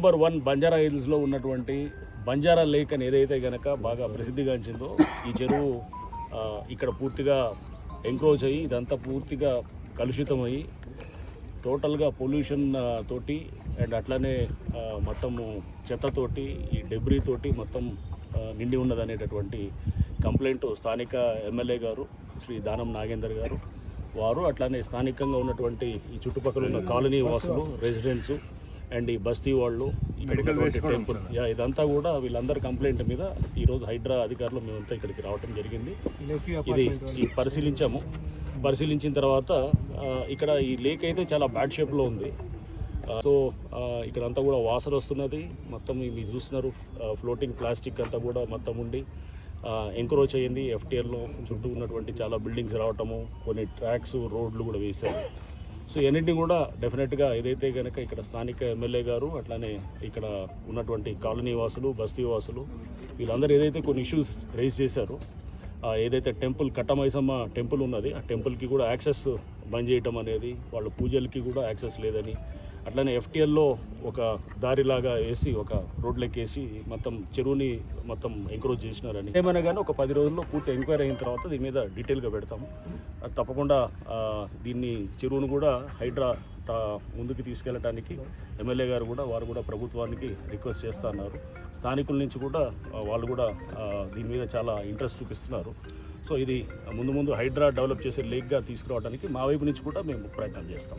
Number 1 Banjara హిల్స్లో ఉన్నటువంటి Banjara lake అని ఏదైతే కనుక బాగా ప్రసిద్ధిగాంచిందో ఈ చెరువు ఇక్కడ పూర్తిగా ఎంక్రోచ్ అయ్యి ఇదంతా పూర్తిగా కలుషితమయ్యి టోటల్గా పొల్యూషన్ తోటి అండ్ అట్లానే మొత్తము చెత్తతోటి ఈ డెబ్రీ తోటి మొత్తం నిండి ఉన్నదనేటటువంటి కంప్లైంట్ స్థానిక ఎమ్మెల్యే గారు శ్రీ దానం నాగేందర్ గారు వారు అట్లానే స్థానికంగా ఉన్నటువంటి ఈ చుట్టుపక్కల ఉన్న కాలనీ వాసులు రెసిడెంట్స్ అండ్ ఈ బస్తీ వాళ్ళు టెంపుల్ ఇదంతా కూడా వీళ్ళందరి కంప్లైంట్ మీద ఈరోజు హైడ్రా అధికారులు మేమంతా ఇక్కడికి రావడం జరిగింది. ఇది పరిశీలించిన తర్వాత ఇక్కడ ఈ లేక్ అయితే చాలా బ్యాడ్ షేప్లో ఉంది. సో ఇక్కడంతా కూడా వాసన వస్తున్నది. మొత్తం మీరు చూస్తున్నారు ఫ్లోటింగ్ ప్లాస్టిక్ అంతా కూడా మొత్తం ఉండి ఎంక్రోచ్ అయ్యింది. ఎఫ్టీఆర్లో చుట్టూ ఉన్నటువంటి చాలా బిల్డింగ్స్ రావటము, కొన్ని ట్రాక్స్ రోడ్లు కూడా వేశారు. సో ఎన్నింటినీ కూడా డెఫినెట్గా ఏదైతే కనుక ఇక్కడ స్థానిక ఎమ్మెల్యే గారు అట్లానే ఇక్కడ ఉన్నటువంటి కాలనీ వాసులు బస్తీ వాసులు వీళ్ళందరూ ఏదైతే కొన్ని ఇష్యూస్ రైజ్ చేశారో ఏదైతే టెంపుల్ కట్టమైసమ్మ టెంపుల్ ఉన్నది ఆ టెంపుల్కి కూడా యాక్సెస్ బంద్ చేయటం అనేది, వాళ్ళ పూజలకి కూడా యాక్సెస్ లేదని, అట్లనే ఎఫ్టీఎల్లో ఒక దారిలాగా వేసి ఒక రోడ్లెక్కి వేసి మొత్తం చెరువుని మొత్తం ఎంకరేజ్ చేసినారని. ఏమైనా కానీ ఒక 10 రోజుల్లో పూర్తి ఎంక్వైరీ అయిన తర్వాత దీని మీద డీటెయిల్గా పెడతాము. తప్పకుండా దీన్ని చెరువును కూడా హైడ్రా ముందుకు తీసుకెళ్ళడానికి ఎమ్మెల్యే గారు కూడా వారు కూడా ప్రభుత్వానికి రిక్వెస్ట్ చేస్తూ ఉన్నారు. స్థానికుల నుంచి కూడా వాళ్ళు కూడా దీని మీద చాలా ఇంట్రెస్ట్ చూపిస్తున్నారు. సో ఇది ముందు హైడ్రా డెవలప్ చేసే లేక్గా తీసుకురావడానికి మా వైపు నుంచి కూడా మేము ప్రయత్నం చేస్తాం.